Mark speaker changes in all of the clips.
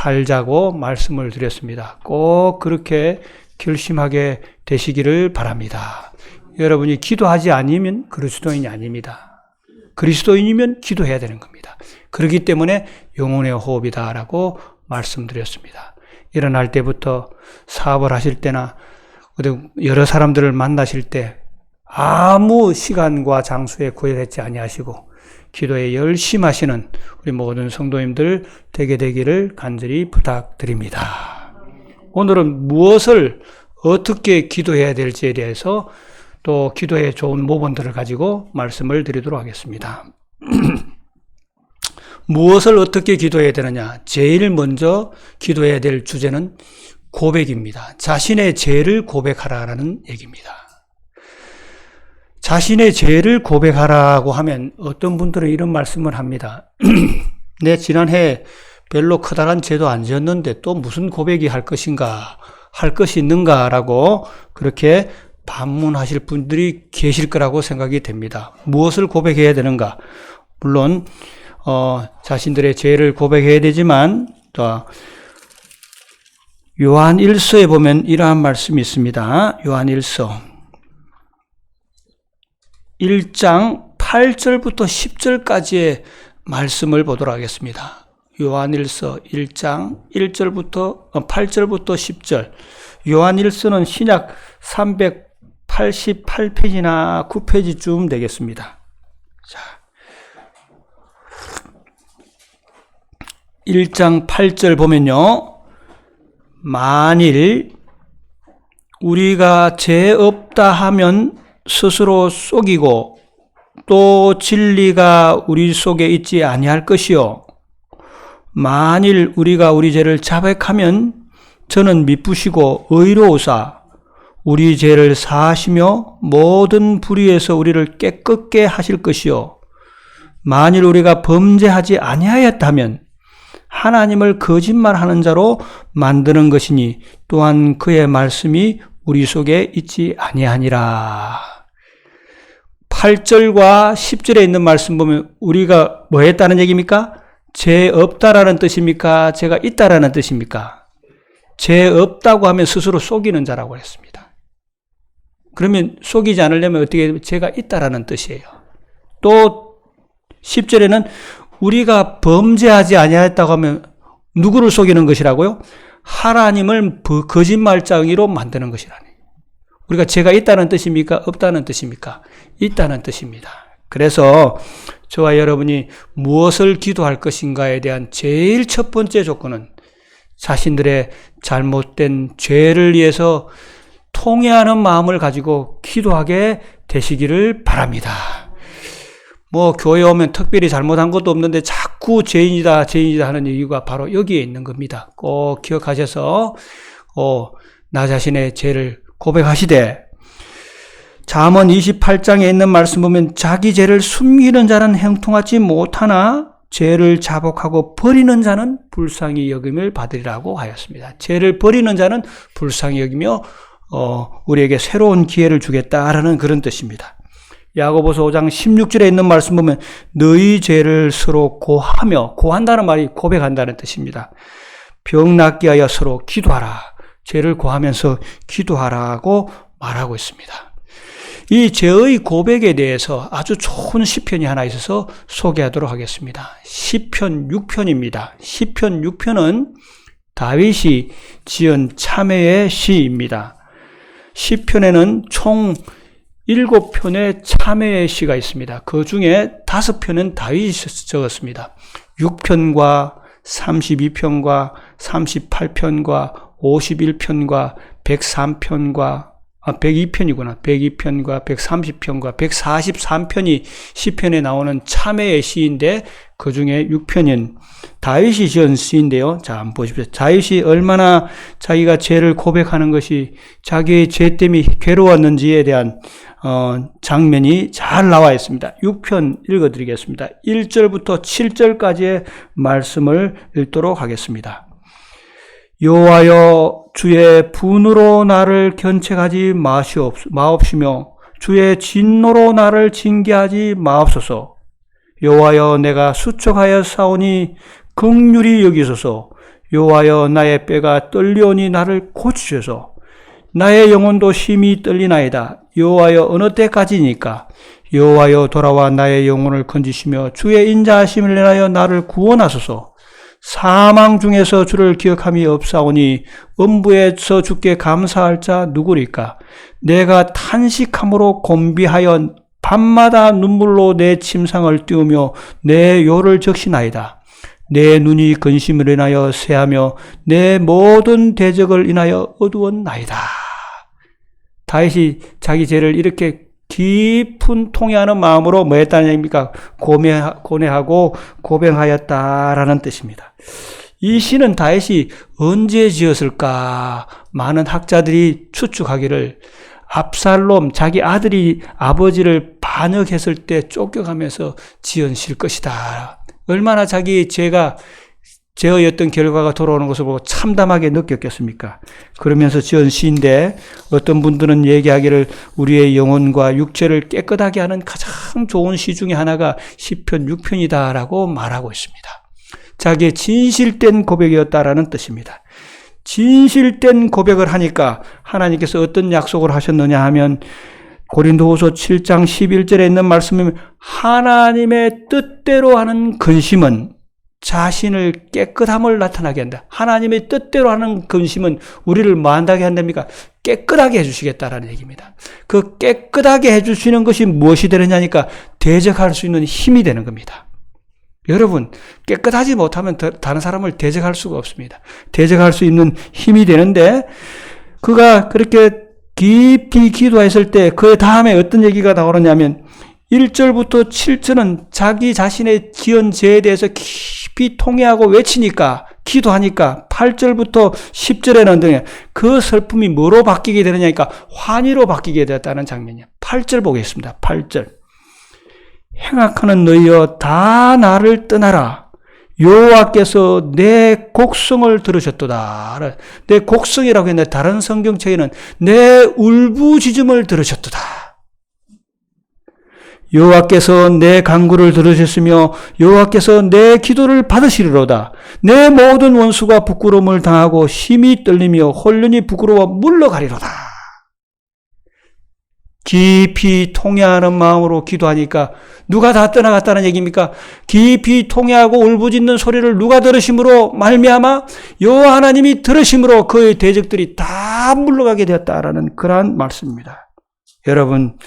Speaker 1: 살자고 말씀을 드렸습니다. 꼭 그렇게 결심하게 되시기를 바랍니다. 여러분이 기도하지 않으면 그리스도인이 아닙니다. 그리스도인이면 기도해야 되는 겁니다. 그렇기 때문에 영혼의 호흡이다라고 말씀드렸습니다. 일어날 때부터 사업을 하실 때나 여러 사람들을 만나실 때 아무 시간과 장소에 구애하지 아니하시고 기도에 열심하시는 우리 모든 성도님들 되게 되기를 간절히 부탁드립니다. 오늘은 무엇을 어떻게 기도해야 될지에 대해서 또 기도에 좋은 모본들을 가지고 말씀을 드리도록 하겠습니다. 무엇을 어떻게 기도해야 되느냐? 제일 먼저 기도해야 될 주제는 고백입니다. 자신의 죄를 고백하라라는 얘기입니다. 자신의 죄를 고백하라고 하면 어떤 분들은 이런 말씀을 합니다. 내 지난해 별로 커다란 죄도 안 지었는데 또 무슨 고백이 할 것인가, 할 것이 있는가라고 그렇게 반문하실 분들이 계실 거라고 생각이 됩니다. 무엇을 고백해야 되는가? 물론 자신들의 죄를 고백해야 되지만 또 요한 1서에 보면 이러한 말씀이 있습니다. 요한 1서 1장 8절부터 10절까지의 말씀을 보도록 하겠습니다. 요한 1서 1장 8절부터 10절. 요한 1서는 신약 388페이지나 9페이지쯤 되겠습니다. 자, 1장 8절 보면요. 만일 우리가 죄 없다 하면 스스로 속이고 또 진리가 우리 속에 있지 아니할 것이요. 만일 우리가 우리 죄를 자백하면 저는 미쁘시고 의로우사 우리 죄를 사하시며 모든 불의에서 우리를 깨끗게 하실 것이요. 만일 우리가 범죄하지 아니하였다면 하나님을 거짓말하는 자로 만드는 것이니 또한 그의 말씀이 우리 속에 있지 아니하니라. 8절과 10절에 있는 말씀 보면 우리가 뭐 했다는 얘기입니까? 죄 없다라는 뜻입니까? 죄가 있다라는 뜻입니까? 죄 없다고 하면 스스로 속이는 자라고 했습니다. 그러면 속이지 않으려면 어떻게 죄가 있다라는 뜻이에요. 또 10절에는 우리가 범죄하지 아니하였다고 하면 누구를 속이는 것이라고요? 하나님을 거짓말쟁이로 만드는 것이라니. 우리가 죄가 있다는 뜻입니까? 없다는 뜻입니까? 있다는 뜻입니다. 그래서 저와 여러분이 무엇을 기도할 것인가에 대한 제일 첫 번째 조건은 자신들의 잘못된 죄를 위해서 통회하는 마음을 가지고 기도하게 되시기를 바랍니다. 교회 오면 특별히 잘못한 것도 없는데 자꾸 죄인이다 하는 이유가 바로 여기에 있는 겁니다. 꼭 기억하셔서 나 자신의 죄를 고백하시되, 잠언 28장에 있는 말씀 보면 자기 죄를 숨기는 자는 형통하지 못하나 죄를 자복하고 버리는 자는 불쌍히 여김을 받으리라고 하였습니다. 죄를 버리는 자는 불쌍히 여기며 우리에게 새로운 기회를 주겠다라는 그런 뜻입니다. 야고보서 5장 16절에 있는 말씀 보면 너희 죄를 서로 고하며, 고한다는 말이 고백한다는 뜻입니다. 병 낫게 하여 서로 기도하라. 죄를 고하면서 기도하라고 말하고 있습니다. 이 죄의 고백에 대해서 아주 좋은 시편이 하나 있어서 소개하도록 하겠습니다. 시편 6편입니다. 시편 6편은 다윗이 지은 참회의 시입니다. 시편에는 총 7편의 참회의 시가 있습니다. 그 중에 5편은 다윗이 적었습니다. 6편과 32편과 38편과 51편과 103편과 102편이구나. 102편과 130편과 143편이 시편에 나오는 참회의 시인데 그 중에 6편인 다윗이 지은 시인데요. 자, 한번 보십시오. 다윗이 얼마나 자기가 죄를 고백하는 것이 자기의 죄 때문에 괴로웠는지에 대한 장면이 잘 나와 있습니다. 6편 읽어드리겠습니다. 1절부터 7절까지의 말씀을 읽도록 하겠습니다. 여호와여, 주의 분으로 나를 견책하지 마옵시며 주의 진노로 나를 징계하지 마옵소서. 여호와여, 내가 수척하여 싸우니 긍휼히 여기소서. 여호와여 나의 뼈가 떨리오니 나를 고치소서. 나의 영혼도 심히 떨리나이다. 여호와여 어느 때까지니까? 여호와여 돌아와 나의 영혼을 건지시며 주의 인자하심을 인하여 나를 구원하소서. 사망 중에서 주를 기억함이 없사오니 음부에서 주께 감사할 자 누구리까? 내가 탄식함으로 곤비하여 밤마다 눈물로 내 침상을 띄우며 내 요를 적시나이다. 내 눈이 근심을 인하여 새하며 내 모든 대적을 인하여 어두웠나이다. 다윗이 자기 죄를 이렇게 깊은 통회하는 마음으로 뭐 했다는 얘기입니까? 고뇌하고 고백하였다라는 뜻입니다. 이 시는 다윗이 언제 지었을까? 많은 학자들이 추측하기를 압살롬, 자기 아들이 아버지를 반역했을 때 쫓겨가면서 지은 시일 것이다. 얼마나 자기 죄였던 결과가 돌아오는 것을 보고 참담하게 느꼈겠습니까? 그러면서 지은 시인데 어떤 분들은 얘기하기를 우리의 영혼과 육체를 깨끗하게 하는 가장 좋은 시 중에 하나가 시편 6편이다라고 말하고 있습니다. 자기의 진실된 고백이었다라는 뜻입니다. 진실된 고백을 하니까 하나님께서 어떤 약속을 하셨느냐 하면 고린도후서 7장 11절에 있는 말씀은 하나님의 뜻대로 하는 근심은 자신을 깨끗함을 나타나게 한다. 하나님의 뜻대로 하는 근심은 우리를 뭐 한다게 한답니까? 깨끗하게 해주시겠다라는 얘기입니다. 그 깨끗하게 해주시는 것이 무엇이 되느냐니까 대적할 수 있는 힘이 되는 겁니다. 여러분, 깨끗하지 못하면 다른 사람을 대적할 수가 없습니다. 대적할 수 있는 힘이 되는데 그가 그렇게 깊이 기도했을 때 그 다음에 어떤 얘기가 나오느냐면 1절부터 7절은 자기 자신의 지은 죄에 대해서 깊이 통회하고 외치니까 기도하니까 8절부터 10절에는 그 슬픔이 뭐로 바뀌게 되느냐니까 환희로 바뀌게 되었다는 장면이에요. 8절 보겠습니다. 8절. 행악하는 너희여 다 나를 떠나라. 여호와께서 내 곡성을 들으셨도다. 내 곡성이라고 했는데 다른 성경책에는 내 울부짖음을 들으셨도다. 여호와께서 내 간구를 들으셨으며 여호와께서 내 기도를 받으시리로다. 내 모든 원수가 부끄러움을 당하고 심히 떨리며 혼련히 부끄러워 물러가리로다. 깊이 통회하는 마음으로 기도하니까 누가 다 떠나갔다는 얘기입니까? 깊이 통회하고 울부짖는 소리를 누가 들으심으로 말미암아 여호와 하나님이 들으심으로 그의 대적들이 다 물러가게 되었다라는 그러한 말씀입니다. 여러분,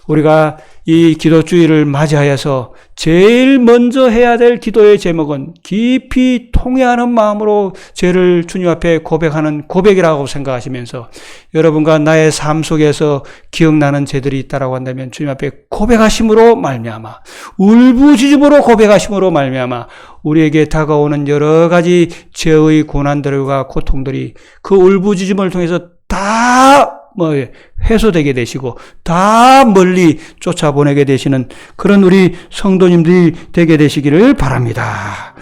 Speaker 1: 우리가 이 기도주의를 맞이하여서 제일 먼저 해야 될 기도의 제목은 깊이 통회하는 마음으로 죄를 주님 앞에 고백하는 고백이라고 생각하시면서 여러분과 나의 삶 속에서 기억나는 죄들이 있다라고 한다면 주님 앞에 고백하심으로 말미암아 울부짖음으로 고백하심으로 말미암아 우리에게 다가오는 여러 가지 죄의 고난들과 고통들이 그 울부짖음을 통해서 다 해소되게 되시고 다 멀리 쫓아보내게 되시는 그런 우리 성도님들이 되게 되시기를 바랍니다.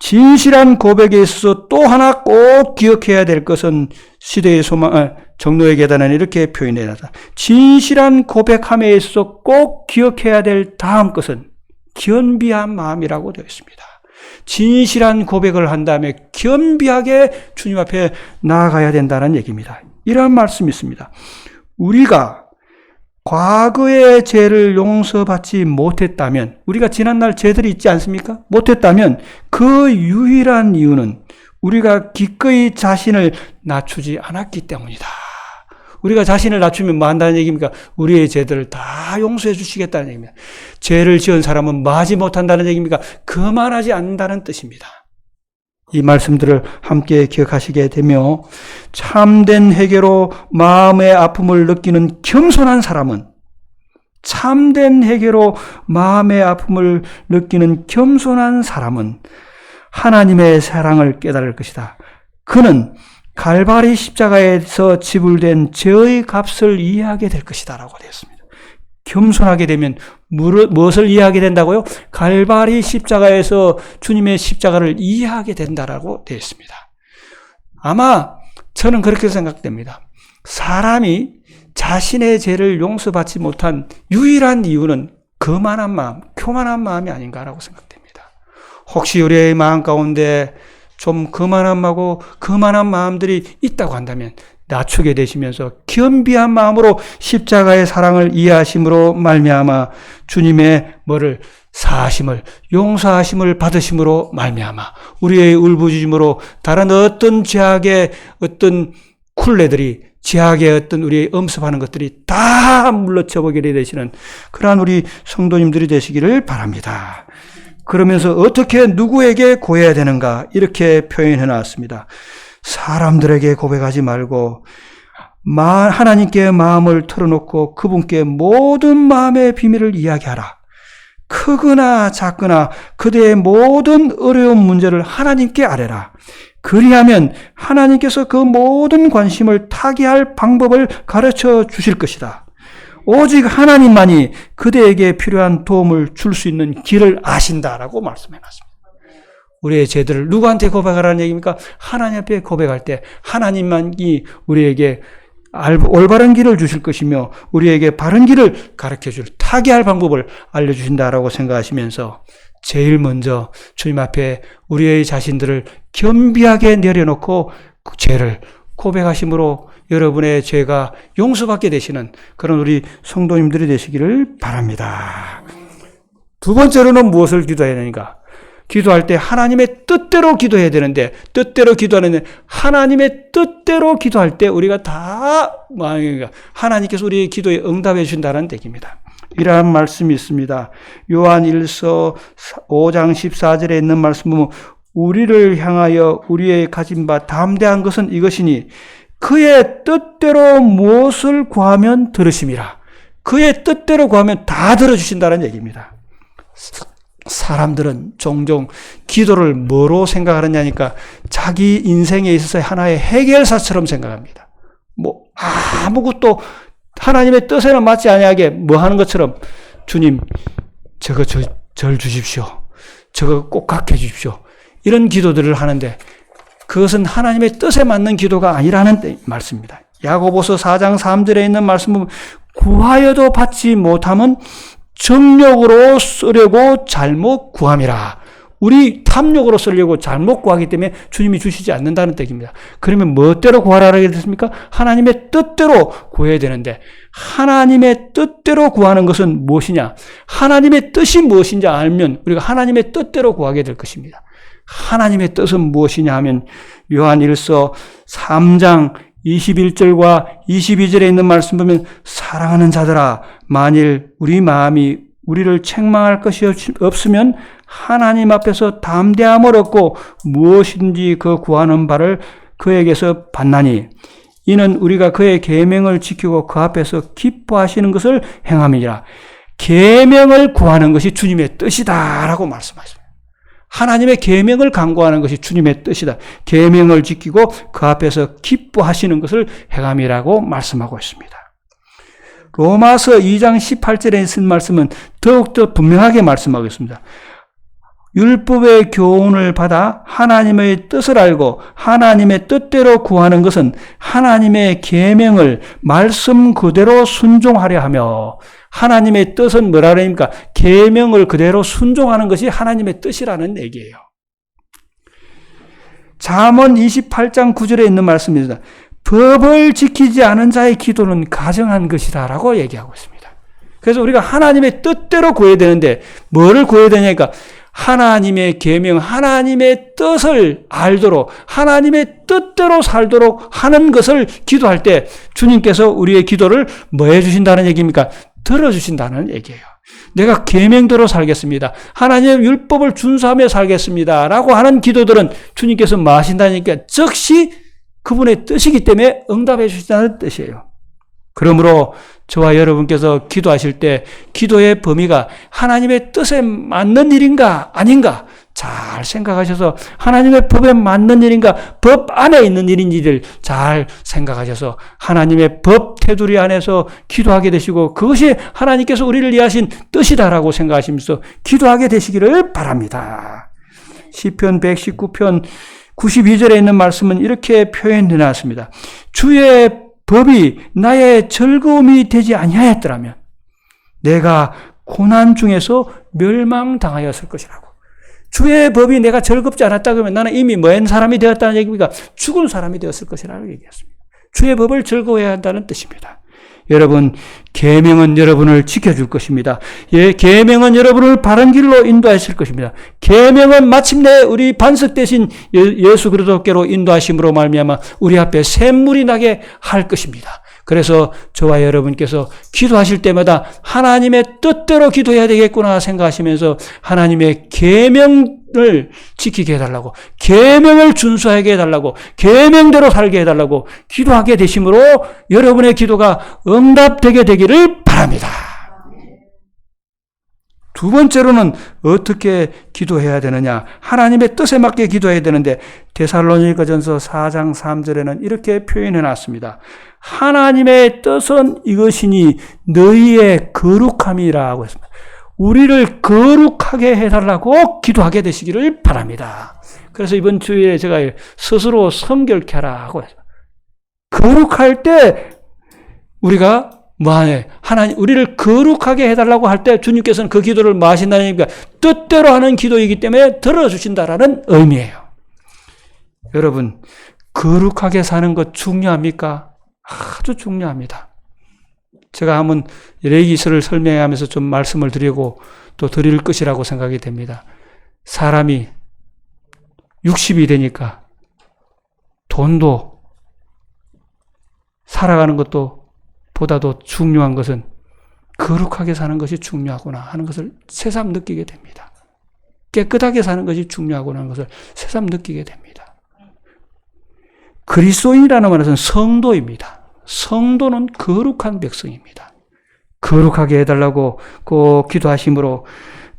Speaker 1: 진실한 고백에 있어서 또 하나 꼭 기억해야 될 것은 시대의 소망, 정로의 계단은 이렇게 표현해놨다. 진실한 고백함에 있어서 꼭 기억해야 될 다음 것은 겸비한 마음이라고 되어 있습니다. 진실한 고백을 한 다음에 겸비하게 주님 앞에 나아가야 된다는 얘기입니다. 이러한 말씀이 있습니다. 우리가 과거의 죄를 용서받지 못했다면, 우리가 지난날 죄들이 있지 않습니까? 못했다면 그 유일한 이유는 우리가 기꺼이 자신을 낮추지 않았기 때문이다. 우리가 자신을 낮추면 뭐 한다는 얘기입니까? 우리의 죄들을 다 용서해 주시겠다는 얘기입니다. 죄를 지은 사람은 뭐 하지 못한다는 얘기입니까? 그만하지 않는다는 뜻입니다. 이 말씀들을 함께 기억하시게 되며 참된 회개로 마음의 아픔을 느끼는 겸손한 사람은 참된 회개로 마음의 아픔을 느끼는 겸손한 사람은 하나님의 사랑을 깨달을 것이다. 그는 갈바리 십자가에서 지불된 죄의 값을 이해하게 될 것이다 라고 되었습니다. 겸손하게 되면 무엇을 이해하게 된다고요? 갈바리 십자가에서 주님의 십자가를 이해하게 된다라고 되어 있습니다. 아마 저는 그렇게 생각됩니다. 사람이 자신의 죄를 용서받지 못한 유일한 이유는 거만한 마음, 교만한 마음이 아닌가라고 생각됩니다. 혹시 우리의 마음 가운데 좀 거만함하고 거만한 마음들이 있다고 한다면 낮추게 되시면서 겸비한 마음으로 십자가의 사랑을 이해하심으로 말미암아 주님의 뭐를 사하심을 용서하심을 받으심으로 말미암아 우리의 울부짖음으로 다른 어떤 죄악의 어떤 굴레들이 죄악의 어떤 우리의 엄습하는 것들이 다 물러쳐보게 되시는 그러한 우리 성도님들이 되시기를 바랍니다. 그러면서 어떻게 누구에게 고해야 되는가 이렇게 표현해 놨습니다. 사람들에게 고백하지 말고 하나님께 마음을 털어놓고 그분께 모든 마음의 비밀을 이야기하라. 크거나 작거나 그대의 모든 어려운 문제를 하나님께 아뢰라. 그리하면 하나님께서 그 모든 관심을 타개할 방법을 가르쳐 주실 것이다. 오직 하나님만이 그대에게 필요한 도움을 줄 수 있는 길을 아신다라고 말씀해 놨습니다. 우리의 죄들을 누구한테 고백하라는 얘기입니까? 하나님 앞에 고백할 때 하나님만이 우리에게 올바른 길을 주실 것이며 우리에게 바른 길을 가르쳐줄 타개할 방법을 알려주신다라고 생각하시면서 제일 먼저 주님 앞에 우리의 자신들을 겸비하게 내려놓고 죄를 고백하심으로 여러분의 죄가 용서받게 되시는 그런 우리 성도님들이 되시기를 바랍니다. 두 번째로는 무엇을 기도해야 되는가? 기도할 때 하나님의 뜻대로 기도해야 되는데 뜻대로 기도하는데 하나님의 뜻대로 기도할 때 우리가 다 하나님께서 우리의 기도에 응답해 주신다는 얘기입니다. 이러한 말씀이 있습니다. 요한 1서 5장 14절에 있는 말씀 보면 우리를 향하여 우리의 가진 바 담대한 것은 이것이니 그의 뜻대로 무엇을 구하면 들으심이라. 그의 뜻대로 구하면 다 들어주신다는 얘기입니다. 사람들은 종종 기도를 뭐로 생각하느냐니까 자기 인생에 있어서 하나의 해결사처럼 생각합니다. 아무것도 하나님의 뜻에는 맞지 아니하게 뭐 하는 것처럼 주님 저거 절 주십시오. 저거 꼭 갖게 해주십시오. 이런 기도들을 하는데 그것은 하나님의 뜻에 맞는 기도가 아니라는 말씀입니다. 야고보서 4장 3절에 있는 말씀은 구하여도 받지 못함은 정욕으로 쓰려고 잘못 구함이라. 우리 탐욕으로 쓰려고 잘못 구하기 때문에 주님이 주시지 않는다는 뜻입니다. 그러면 뭐대로 구하라고 했습니까? 하나님의 뜻대로 구해야 되는데 하나님의 뜻대로 구하는 것은 무엇이냐? 하나님의 뜻이 무엇인지 알면 우리가 하나님의 뜻대로 구하게 될 것입니다. 하나님의 뜻은 무엇이냐 하면 요한 1서 3장 21절과 22절에 있는 말씀 보면 사랑하는 자들아 만일 우리 마음이 우리를 책망할 것이 없으면 하나님 앞에서 담대함을 얻고 무엇인지 그 구하는 바를 그에게서 받나니 이는 우리가 그의 계명을 지키고 그 앞에서 기뻐하시는 것을 행함이니라. 계명을 구하는 것이 주님의 뜻이다라고 말씀하십니다. 하나님의 계명을 간구하는 것이 주님의 뜻이다. 계명을 지키고 그 앞에서 기뻐하시는 것을 행함이라고 말씀하고 있습니다. 로마서 2장 18절에 쓴 말씀은 더욱더 분명하게 말씀하고 있습니다. 율법의 교훈을 받아 하나님의 뜻을 알고 하나님의 뜻대로 구하는 것은 하나님의 계명을 말씀 그대로 순종하려 하며 하나님의 뜻은 뭐라 그러니까 계명을 그대로 순종하는 것이 하나님의 뜻이라는 얘기예요. 잠언 28장 9절에 있는 말씀입니다. 법을 지키지 않은 자의 기도는 가정한 것이다 라고 얘기하고 있습니다. 그래서 우리가 하나님의 뜻대로 구해야 되는데 뭐를 구해야 되냐니까 하나님의 계명, 하나님의 뜻을 알도록 하나님의 뜻대로 살도록 하는 것을 기도할 때 주님께서 우리의 기도를 뭐 해주신다는 얘기입니까? 들어주신다는 얘기예요. 내가 계명대로 살겠습니다. 하나님의 율법을 준수하며 살겠습니다. 라고 하는 기도들은 주님께서 뭐 하신다니까 즉시 그분의 뜻이기 때문에 응답해 주신다는 뜻이에요. 그러므로 저와 여러분께서 기도하실 때 기도의 범위가 하나님의 뜻에 맞는 일인가 아닌가 잘 생각하셔서 하나님의 법에 맞는 일인가 법 안에 있는 일인지를 잘 생각하셔서 하나님의 법 테두리 안에서 기도하게 되시고 그것이 하나님께서 우리를 위하신 뜻이다라고 생각하시면서 기도하게 되시기를 바랍니다. 시편 119편 92절에 있는 말씀은 이렇게 표현해 놨습니다. 주의 법이 나의 즐거움이 되지 아니하였더라면 내가 고난 중에서 멸망당하였을 것이라고. 주의 법이 내가 즐겁지 않았다 그러면 나는 이미 먼 사람이 되었다는 얘기입니까? 죽은 사람이 되었을 것이라고 얘기했습니다. 주의 법을 즐거워해야 한다는 뜻입니다. 여러분, 계명은 여러분을 지켜줄 것입니다. 예, 계명은 여러분을 바른 길로 인도하실 것입니다. 계명은 마침내 우리 반석 대신 예수 그리스도께로 인도하심으로 말미암아 우리 앞에 샘물이 나게 할 것입니다. 그래서 저와 여러분께서 기도하실 때마다 하나님의 뜻대로 기도해야 되겠구나 생각하시면서 하나님의 계명을 지키게 해달라고, 계명을 준수하게 해달라고, 계명대로 살게 해달라고 기도하게 되심으로 여러분의 기도가 응답되게 되기를 바랍니다. 두 번째로는 어떻게 기도해야 되느냐? 하나님의 뜻에 맞게 기도해야 되는데 데살로니가전서 4장 3절에는 이렇게 표현해 놨습니다. 하나님의 뜻은 이것이니 너희의 거룩함이라고 했습니다. 우리를 거룩하게 해달라고 기도하게 되시기를 바랍니다. 그래서 이번 주에 제가 스스로 성결케 하라고 했습니다. 거룩할 때 우리가 하나님, 우리를 거룩하게 해달라고 할 때 주님께서는 그 기도를 뭐 하신다는 얘기가 뜻대로 하는 기도이기 때문에 들어주신다라는 의미예요. 여러분, 거룩하게 사는 것 중요합니까? 아주 중요합니다. 제가 한번 레위기서를 설명하면서 좀 말씀을 드리고 또 드릴 것이라고 생각이 됩니다. 사람이 60이 되니까 돈도 살아가는 것도 보다도 중요한 것은 거룩하게 사는 것이 중요하구나 하는 것을 새삼 느끼게 됩니다. 깨끗하게 사는 것이 중요하구나 하는 것을 새삼 느끼게 됩니다. 그리스도인이라는 말은 성도입니다. 성도는 거룩한 백성입니다. 거룩하게 해달라고 꼭 기도하심으로,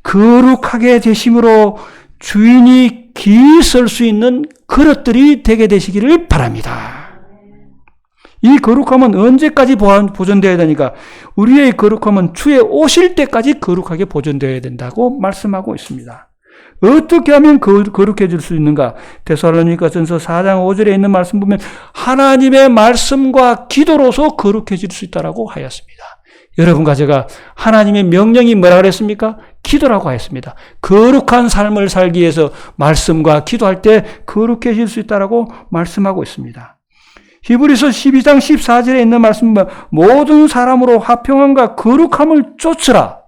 Speaker 1: 거룩하게 되심으로 주인이 기이 쓸 수 있는 그릇들이 되게 되시기를 바랍니다. 이 거룩함은 언제까지 보존되어야 되니까? 우리의 거룩함은 주의 오실 때까지 거룩하게 보존되어야 된다고 말씀하고 있습니다. 어떻게 하면 거룩해질 수 있는가? 데살로니가전서 4장 5절에 있는 말씀 보면 하나님의 말씀과 기도로서 거룩해질 수 있다라고 하였습니다. 여러분과 제가 하나님의 명령이 뭐라고 그랬습니까? 기도라고 하였습니다. 거룩한 삶을 살기 위해서 말씀과 기도할 때 거룩해질 수 있다라고 말씀하고 있습니다. 히브리서 12장 14절에 있는 말씀은 모든 사람으로 화평함과 거룩함을 쫓으라.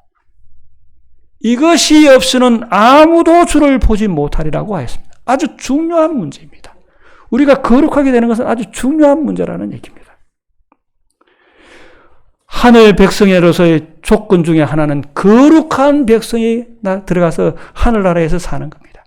Speaker 1: 이것이 없이는 아무도 주를 보지 못하리라고 하였습니다. 아주 중요한 문제입니다. 우리가 거룩하게 되는 것은 아주 중요한 문제라는 얘기입니다. 하늘 백성으로서의 조건 중에 하나는 거룩한 백성이 들어가서 하늘나라에서 사는 겁니다.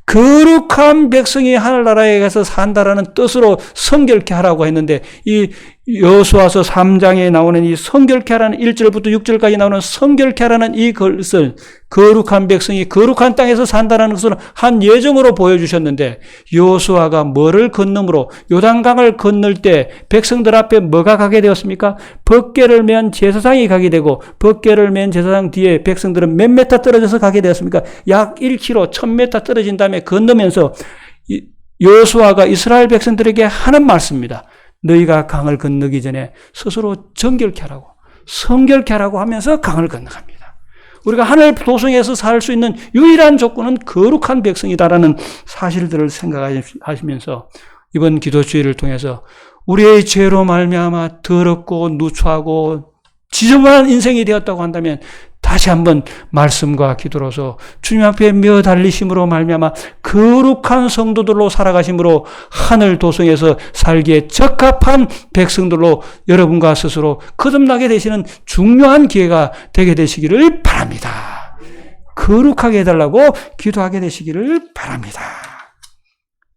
Speaker 1: 거룩한 백성이 하늘나라에 가서 산다라는 뜻으로 성결케 하라고 했는데 이 여호수아서 3장에 나오는 이 성결케 하라는 1절부터 6절까지 나오는 성결케 하라는 이 것을 거룩한 백성이 거룩한 땅에서 산다라는 것을 한 예정으로 보여주셨는데 여호수아가 뭐를 건너므로 요단강을 건널 때 백성들 앞에 뭐가 가게 되었습니까? 벗개를 맨 제사장이 가게 되고 벗개를 맨 제사장 뒤에 백성들은 몇 메타 떨어져서 가게 되었습니까? 약 1km, 1000m 떨어진 다음에 건너면서 여호수아가 이스라엘 백성들에게 하는 말씀입니다. 너희가 강을 건너기 전에 스스로 정결케 하라고, 성결케 하라고 하면서 강을 건너갑니다. 우리가 하늘 도성에서 살 수 있는 유일한 조건은 거룩한 백성이다라는 사실들을 생각하시면서 이번 기도주의를 통해서 우리의 죄로 말미암아 더럽고 누추하고 지저분한 인생이 되었다고 한다면 다시 한번 말씀과 기도로서 주님 앞에 며 달리심으로 말미암아 거룩한 성도들로 살아가심으로 하늘 도성에서 살기에 적합한 백성들로 여러분과 스스로 거듭나게 되시는 중요한 기회가 되게 되시기를 바랍니다. 거룩하게 해달라고 기도하게 되시기를 바랍니다.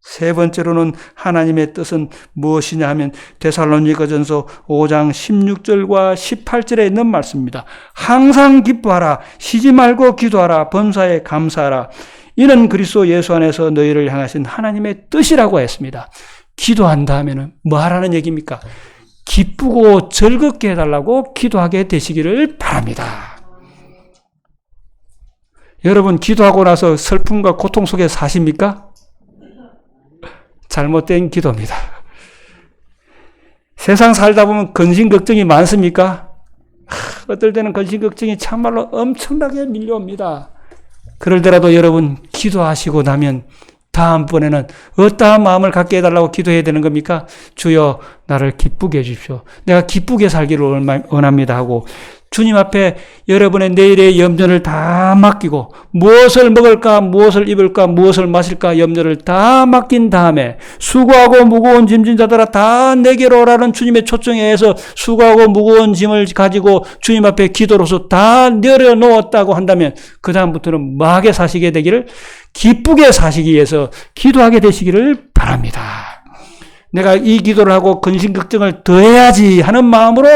Speaker 1: 세 번째로는 하나님의 뜻은 무엇이냐 하면 데살로니가전서 5장 16절과 18절에 있는 말씀입니다. 항상 기뻐하라, 쉬지 말고 기도하라, 범사에 감사하라. 이는 그리스도 예수 안에서 너희를 향하신 하나님의 뜻이라고 했습니다. 기도한다 하면은 뭐 하라는 얘기입니까? 기쁘고 즐겁게 해달라고 기도하게 되시기를 바랍니다. 여러분, 기도하고 나서 슬픔과 고통 속에 사십니까? 잘못된 기도입니다. 세상 살다 보면 근심 걱정이 많습니까? 어떨 때는 근심 걱정이 참말로 엄청나게 밀려옵니다. 그럴더라도 여러분 기도하시고 나면 다음번에는 어떠한 마음을 갖게 해달라고 기도해야 되는 겁니까? 주여 나를 기쁘게 해주십시오. 내가 기쁘게 살기를 원합니다 하고 주님 앞에 여러분의 내일의 염려를 다 맡기고 무엇을 먹을까, 무엇을 입을까, 무엇을 마실까 염려를 다 맡긴 다음에 수고하고 무거운 짐진 자들아 다 내게로 오라는 주님의 초청에 의해서 수고하고 무거운 짐을 가지고 주님 앞에 기도로서 다 내려놓았다고 한다면 그 다음부터는 뭐하게 사시게 되기를 기쁘게 사시기 위해서 기도하게 되시기를 바랍니다. 내가 이 기도를 하고 근심걱정을 더해야지 하는 마음으로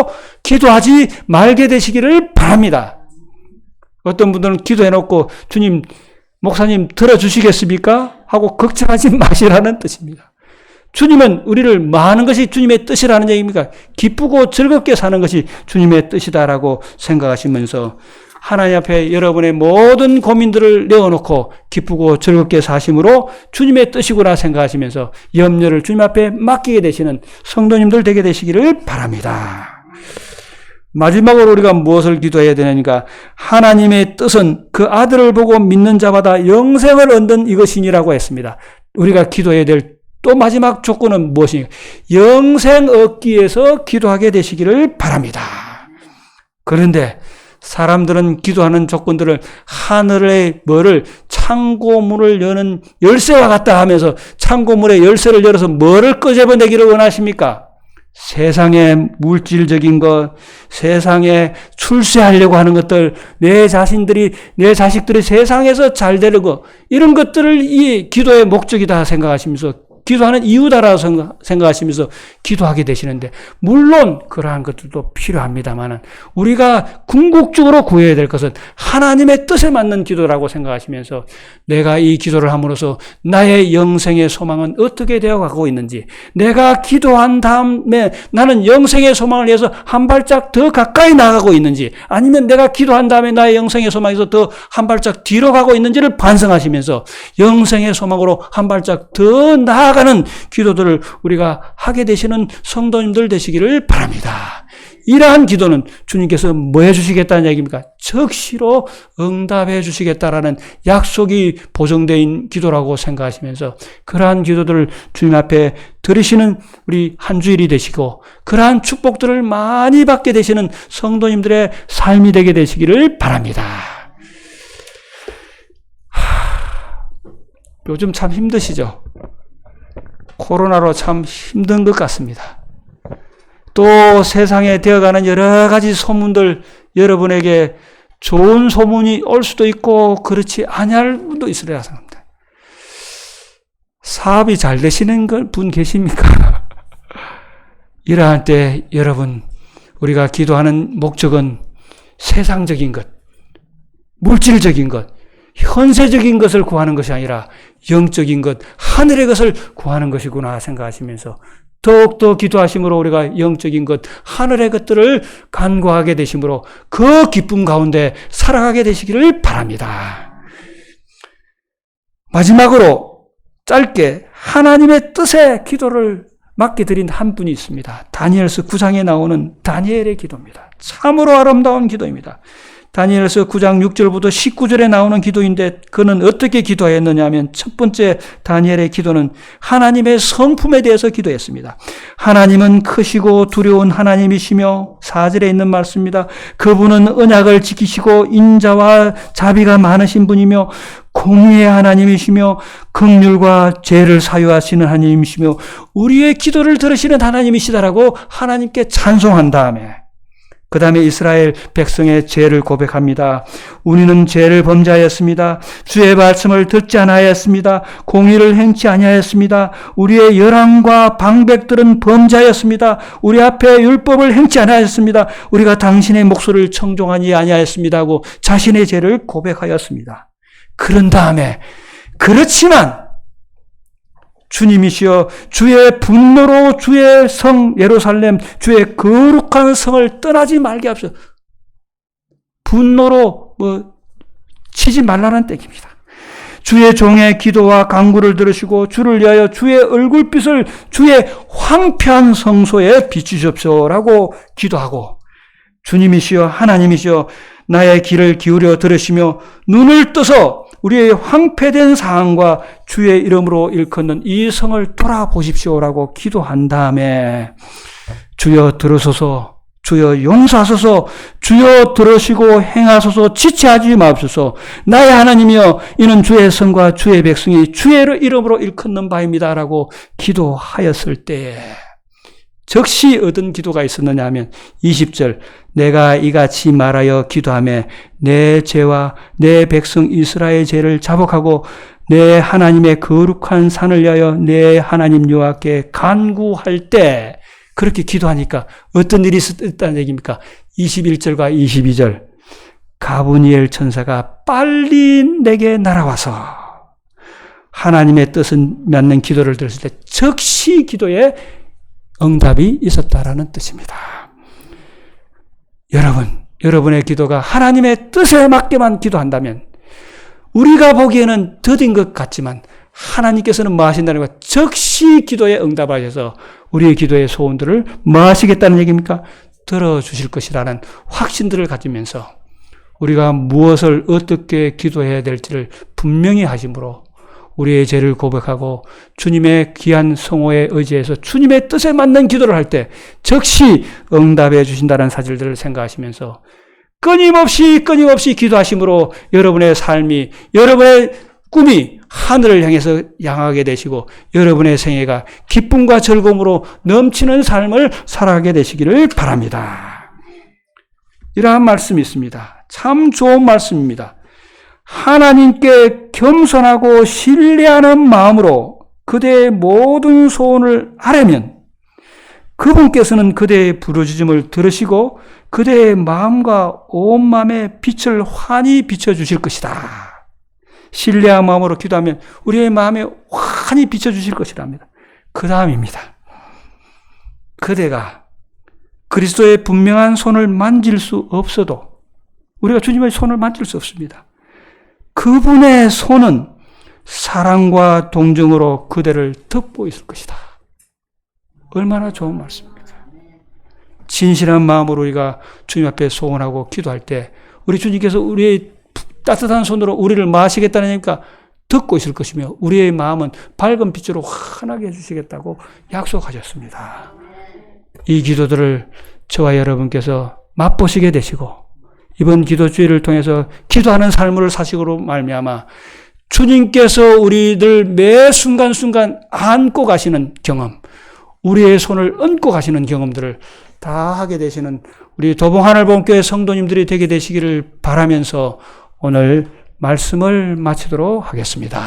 Speaker 1: 기도하지 말게 되시기를 바랍니다. 어떤 분들은 기도해놓고 주님, 목사님 들어주시겠습니까? 하고 걱정하지 마시라는 뜻입니다. 주님은 우리를 많은 것이 주님의 뜻이라는 얘기입니까? 기쁘고 즐겁게 사는 것이 주님의 뜻이다라고 생각하시면서 하나님 앞에 여러분의 모든 고민들을 내어놓고 기쁘고 즐겁게 사심으로 주님의 뜻이구나 생각하시면서 염려를 주님 앞에 맡기게 되시는 성도님들 되게 되시기를 바랍니다. 마지막으로 우리가 무엇을 기도해야 되느니까 하나님의 뜻은 그 아들을 보고 믿는 자마다 영생을 얻는 이것이니라고 했습니다. 우리가 기도해야 될 또 마지막 조건은 무엇이냐? 영생 얻기 위해서 기도하게 되시기를 바랍니다. 그런데 사람들은 기도하는 조건들을 하늘의 뭐를 창고문을 여는 열쇠와 같다 하면서 창고문의 열쇠를 열어서 뭐를 끄집어내기를 원하십니까? 세상의 물질적인 것, 세상에 출세하려고 하는 것들, 내 자식들이 세상에서 잘 되는 것, 이런 것들을 이 기도의 목적이다 생각하시면서 기도하는 이유다라고 생각하시면서 기도하게 되시는데 물론 그러한 것들도 필요합니다만 우리가 궁극적으로 구해야 될 것은 하나님의 뜻에 맞는 기도라고 생각하시면서 내가 이 기도를 함으로써 나의 영생의 소망은 어떻게 되어가고 있는지 내가 기도한 다음에 나는 영생의 소망을 위해서 한 발짝 더 가까이 나가고 있는지 아니면 내가 기도한 다음에 나의 영생의 소망에서 더 한 발짝 뒤로 가고 있는지를 반성하시면서 영생의 소망으로 한 발짝 더 나아가는 기도들을 우리가 하게 되시는 성도님들 되시기를 바랍니다. 이러한 기도는 주님께서 뭐 해주시겠다는 얘기입니까? 즉시로 응답해 주시겠다라는 약속이 보정된 기도라고 생각하시면서 그러한 기도들을 주님 앞에 들으시는 우리 한 주일이 되시고 그러한 축복들을 많이 받게 되시는 성도님들의 삶이 되게 되시기를 바랍니다. 요즘 참 힘드시죠? 코로나로 참 힘든 것 같습니다. 또 세상에 되어가는 여러 가지 소문들 여러분에게 좋은 소문이 올 수도 있고 그렇지 아니할 분도 있으리라 생각합니다. 사업이 잘 되시는 분 계십니까? 이러한 때 여러분 우리가 기도하는 목적은 세상적인 것, 물질적인 것, 현세적인 것을 구하는 것이 아니라 영적인 것, 하늘의 것을 구하는 것이구나 생각하시면서 더욱더 기도하심으로 우리가 영적인 것, 하늘의 것들을 간구하게 되심으로 그 기쁨 가운데 살아가게 되시기를 바랍니다. 마지막으로 짧게 하나님의 뜻에 기도를 맡게 드린 한 분이 있습니다. 다니엘서 9장에 나오는 다니엘의 기도입니다. 참으로 아름다운 기도입니다. 다니엘서 9장 6절부터 19절에 나오는 기도인데 그는 어떻게 기도했느냐 하면 첫 번째 다니엘의 기도는 하나님의 성품에 대해서 기도했습니다. 하나님은 크시고 두려운 하나님이시며 4절에 있는 말씀입니다. 그분은 언약을 지키시고 인자와 자비가 많으신 분이며 공의의 하나님이시며 긍휼과 죄를 사유하시는 하나님이시며 우리의 기도를 들으시는 하나님이시다라고 하나님께 찬송한 다음에 그 다음에 이스라엘 백성의 죄를 고백합니다. 우리는 죄를 범죄하였습니다. 주의 말씀을 듣지 아니하였습니다. 공의를 행치 아니하였습니다. 우리의 열왕과 방백들은 범죄하였습니다. 우리 앞에 율법을 행치 아니하였습니다. 우리가 당신의 목소리를 청종하지 아니하였습니다 하고 자신의 죄를 고백하였습니다. 그런 다음에 그렇지만 주님이시여 주의 분노로 주의 성 예루살렘 주의 거룩한 성을 떠나지 말게 하옵소서. 분노로 치지 말라는 때입니다. 주의 종의 기도와 간구를 들으시고 주를 위하여 주의 얼굴빛을 주의 황폐한 성소에 비추시옵소서라고 기도하고 주님이시여 하나님이시여 나의 귀를 기울여 들으시며 눈을 떠서 우리의 황폐된 상황과 주의 이름으로 일컫는 이 성을 돌아보십시오라고 기도한 다음에 주여 들으소서, 주여 용서하소서, 주여 들으시고 행하소서, 지체하지 마옵소서. 나의 하나님이여, 이는 주의 성과 주의 백성이 주의 이름으로 일컫는 바입니다라고 기도하였을 때에 즉시 얻은 기도가 있었느냐 하면 20절, 내가 이같이 말하여 기도하며 내 죄와 내 백성 이스라엘의 죄를 자복하고 내 하나님의 거룩한 산을 위하여 내 하나님 여호와께 간구할 때, 그렇게 기도하니까 어떤 일이 있었다는 얘기입니까? 21절과 22절, 가브리엘 천사가 빨리 내게 날아와서 하나님의 뜻을 맺는 기도를 들었을 때 즉시 기도에 응답이 있었다라는 뜻입니다. 여러분의 기도가 하나님의 뜻에 맞게만 기도한다면, 우리가 보기에는 더딘 것 같지만 하나님께서는 뭐 하신다는 것, 즉시 기도에 응답을 하셔서 우리의 기도의 소원들을 뭐 하시겠다는 얘기입니까? 들어주실 것이라는 확신들을 가지면서 우리가 무엇을 어떻게 기도해야 될지를 분명히 하심으로 우리의 죄를 고백하고 주님의 귀한 성호에 의지해서 주님의 뜻에 맞는 기도를 할 때 즉시 응답해 주신다는 사실들을 생각하시면서 끊임없이 기도하심으로 여러분의 삶이, 여러분의 꿈이 하늘을 향해서 향하게 되시고 여러분의 생애가 기쁨과 즐거움으로 넘치는 삶을 살아가게 되시기를 바랍니다. 이러한 말씀이 있습니다. 참 좋은 말씀입니다. 하나님께 겸손하고 신뢰하는 마음으로 그대의 모든 소원을 아뢰면 그분께서는 그대의 부르짖음을 들으시고 그대의 마음과 온 마음의 빛을 환히 비춰주실 것이다. 신뢰한 마음으로 기도하면 우리의 마음에 환히 비춰주실 것이랍니다. 그 다음입니다. 그대가 그리스도의 분명한 손을 만질 수 없어도, 우리가 주님의 손을 만질 수 없습니다. 그분의 손은 사랑과 동정으로 그대를 덮고 있을 것이다. 얼마나 좋은 말씀입니까? 진실한 마음으로 우리가 주님 앞에 소원하고 기도할 때 우리 주님께서 우리의 따뜻한 손으로 우리를 마시겠다는 얘기니까 듣고 있을 것이며 우리의 마음은 밝은 빛으로 환하게 해주시겠다고 약속하셨습니다. 이 기도들을 저와 여러분께서 맛보시게 되시고 이번 기도주의를 통해서 기도하는 삶을 사식으로 말미암아 주님께서 우리들 매 순간순간 안고 가시는 경험, 우리의 손을 얹고 가시는 경험들을 다 하게 되시는 우리 도봉 하늘본교회 성도님들이 되게 되시기를 바라면서 오늘 말씀을 마치도록 하겠습니다.